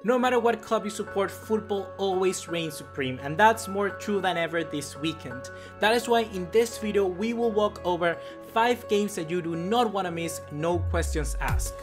No matter what club you support, football always reigns supreme, and that's more true than ever this weekend. That is why in this video we will walk over 5 games that you do not want to miss, no questions asked.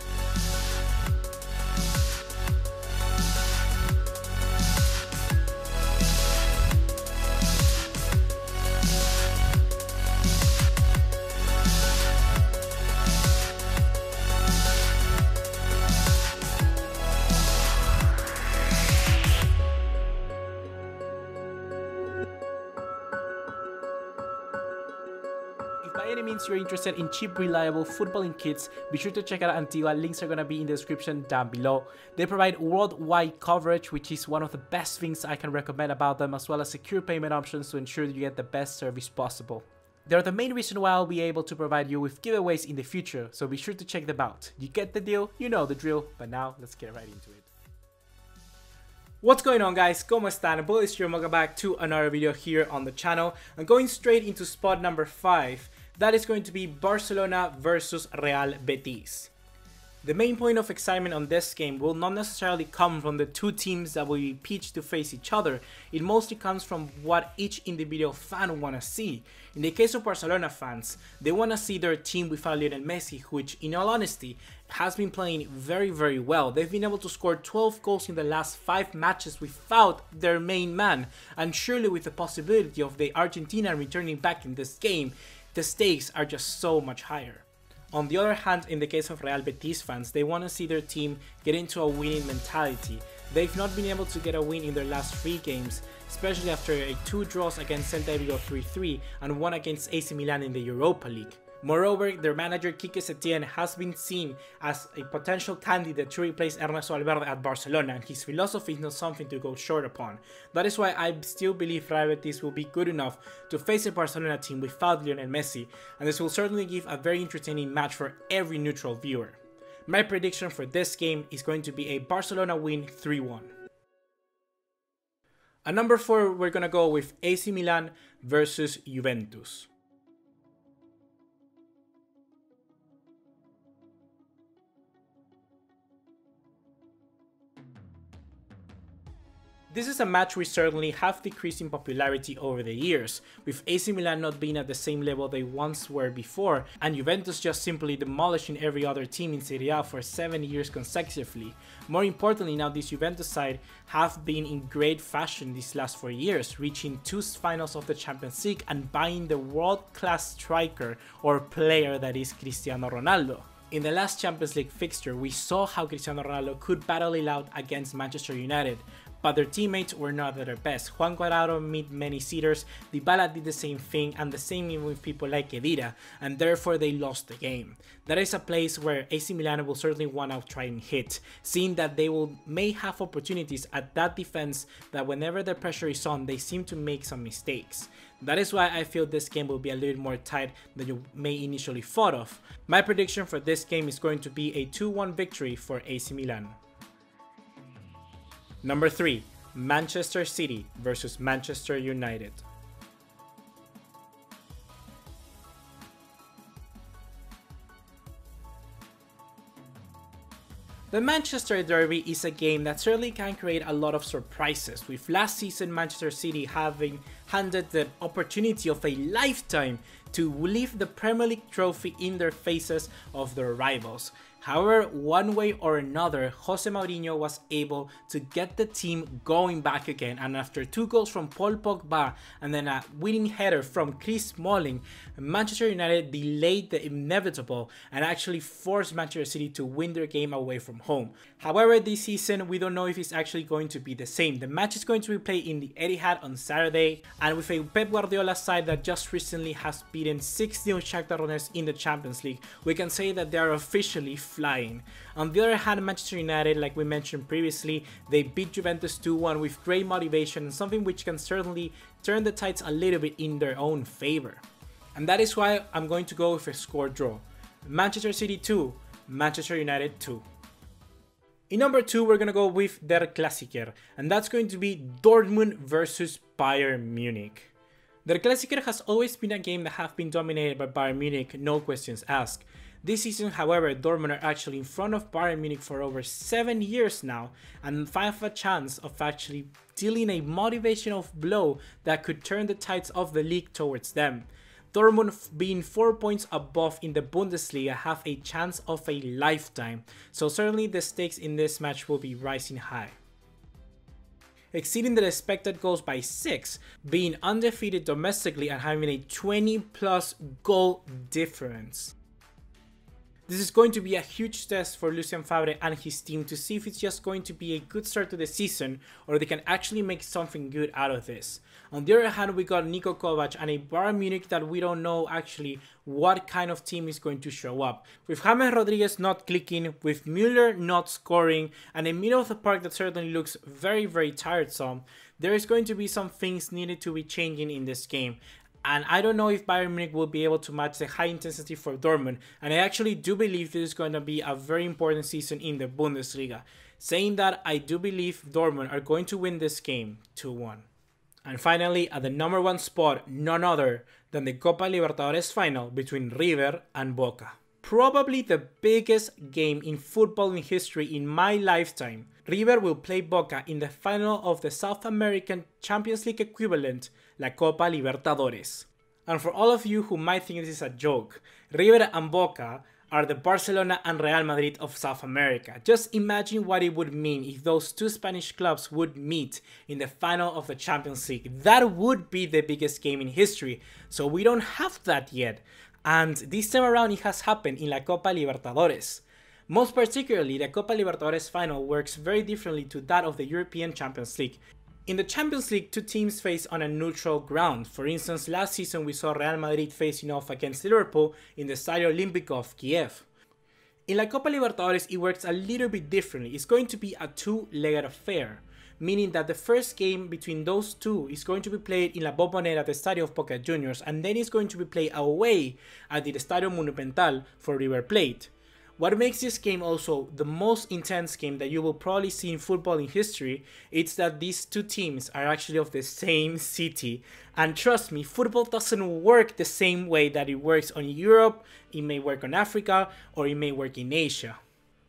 If by any means you're interested in cheap, reliable footballing kits, be sure to check out Antigua. Links are going to be in the description down below. They provide worldwide coverage, which is one of the best things I can recommend about them, as well as secure payment options to ensure that you get the best service possible. They're the main reason why I'll be able to provide you with giveaways in the future, so be sure to check them out. You get the deal, you know the drill, but now let's get right into it. What's going on, guys? ¿Cómo están? BugaLuis here, welcome back to another video here on the channel. I'm going straight into spot number 5. That is going to be Barcelona versus Real Betis. The main point of excitement on this game will not necessarily come from the two teams that will be pitched to face each other. It mostly comes from what each individual fan want to see. In the case of Barcelona fans, they want to see their team without Lionel Messi, which in all honesty has been playing very well. They've been able to score 12 goals in the last 5 matches without their main man, and surely with the possibility of the Argentina returning back in this game, the stakes are just so much higher. On the other hand, in the case of Real Betis fans, they want to see their team get into a winning mentality. They've not been able to get a win in their last 3 games, especially after 2 draws against Celta Vigo 3-3 and 1 against AC Milan in the Europa League. Moreover, their manager Quique Setién has been seen as a potential candidate to replace Ernesto Valverde at Barcelona, and his philosophy is not something to go short upon. That is why I still believe Real Betis will be good enough to face a Barcelona team without Lionel Messi, and this will certainly give a very entertaining match for every neutral viewer. My prediction for this game is going to be a Barcelona win 3-1. At number 4, we're gonna go with AC Milan versus Juventus. This is a match we certainly have decreased in popularity over the years, with AC Milan not being at the same level they once were before, and Juventus just simply demolishing every other team in Serie A for 7 years consecutively. More importantly, now this Juventus side have been in great fashion these last 4 years, reaching 2 finals of the Champions League and buying the world-class striker or player that is Cristiano Ronaldo. In the last Champions League fixture, we saw how Cristiano Ronaldo could battle it out against Manchester United, but their teammates were not at their best. Juan Cuadrado made many sitters, Dybala did the same thing, and the same even with people like Kedira, and therefore they lost the game. That is a place where AC Milan will certainly want to try and hit, seeing that they may have opportunities at that defense that whenever the pressure is on, they seem to make some mistakes. That is why I feel this game will be a little more tight than you may initially thought of. My prediction for this game is going to be a 2-1 victory for AC Milan. Number 3, Manchester City versus Manchester United. The Manchester Derby is a game that certainly can create a lot of surprises, with last season Manchester City having handed the opportunity of a lifetime to leave the Premier League trophy in their faces of their rivals. However, one way or another, Jose Mourinho was able to get the team going back again, and after 2 goals from Paul Pogba and then a winning header from Chris Smalling, Manchester United delayed the inevitable and actually forced Manchester City to win their game away from home. However, this season we don't know if it's actually going to be the same. The match is going to be played in the Etihad on Saturday, and with a Pep Guardiola side that just recently has beaten 6-0 Shakhtar Donetsk in the Champions League, we can say that they are officially flying. On the other hand, Manchester United, like we mentioned previously, they beat Juventus 2-1 with great motivation and something which can certainly turn the tides a little bit in their own favor. And that is why I'm going to go with a score draw. Manchester City 2, Manchester United 2. In number 2, we're going to go with Der Klassiker, and that's going to be Dortmund versus Bayern Munich. Der Klassiker has always been a game that has been dominated by Bayern Munich, no questions asked. This season, however, Dortmund are actually in front of Bayern Munich for over 7 years now and have a chance of actually dealing a motivational blow that could turn the tides of the league towards them. Dortmund, being 4 points above in the Bundesliga, have a chance of a lifetime, so certainly the stakes in this match will be rising high. Exceeding the expected goals by 6, being undefeated domestically and having a 20+ goal difference. This is going to be a huge test for Lucien Favre and his team to see if it's just going to be a good start to the season or they can actually make something good out of this. On the other hand, we got Niko Kovac and a Bayern Munich that we don't know actually what kind of team is going to show up. With James Rodriguez not clicking, with Müller not scoring, and a middle of the park that certainly looks very tiresome, there is going to be some things needed to be changing in this game. And I don't know if Bayern Munich will be able to match the high intensity for Dortmund. And I actually do believe this is going to be a very important season in the Bundesliga. Saying that, I do believe Dortmund are going to win this game 2-1. And finally, at the number 1 spot, none other than the Copa Libertadores final between River and Boca. Probably the biggest game in football in history in my lifetime. River will play Boca in the final of the South American Champions League equivalent, La Copa Libertadores. And for all of you who might think this is a joke, River and Boca are the Barcelona and Real Madrid of South America. Just imagine what it would mean if those two Spanish clubs would meet in the final of the Champions League. That would be the biggest game in history. So we don't have that yet. And this time around it has happened in La Copa Libertadores. Most particularly, the Copa Libertadores final works very differently to that of the European Champions League. In the Champions League, two teams face on a neutral ground. For instance, last season we saw Real Madrid facing off against Liverpool in the Stadio Olimpico of Kiev. In La Copa Libertadores, it works a little bit differently. It's going to be a two-legged affair, meaning that the first game between those two is going to be played in La Bombonera at the Stadio of Boca Juniors, and then it's going to be played away at the Estadio Monumental for River Plate. What makes this game also the most intense game that you will probably see in football in history is that these two teams are actually of the same city. And trust me, football doesn't work the same way that it works on Europe, it may work on Africa, or it may work in Asia.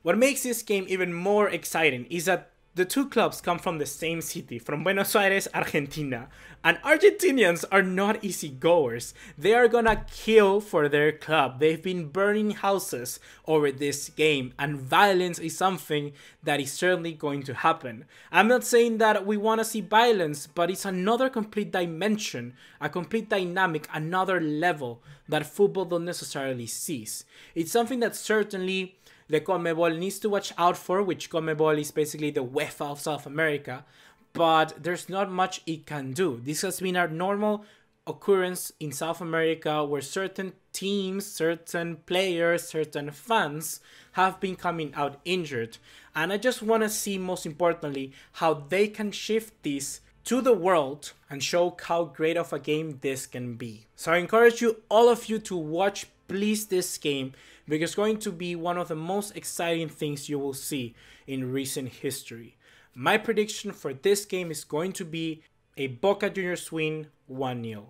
What makes this game even more exciting is that the two clubs come from the same city, from Buenos Aires, Argentina. And Argentinians are not easy goers. They are gonna kill for their club. They've been burning houses over this game, and violence is something that is certainly going to happen. I'm not saying that we wanna see violence, but it's another complete dimension, a complete dynamic, another level that football don't necessarily sees. It's something that certainly the CONMEBOL needs to watch out for, which CONMEBOL is basically the UEFA of South America, but there's not much it can do. This has been a normal occurrence in South America where certain teams, certain players, certain fans have been coming out injured. And I just want to see, most importantly, how they can shift this to the world and show how great of a game this can be. So I encourage you, all of you, to watch, please, this game, because it's going to be one of the most exciting things you will see in recent history. My prediction for this game is going to be a Boca Juniors win 1-0.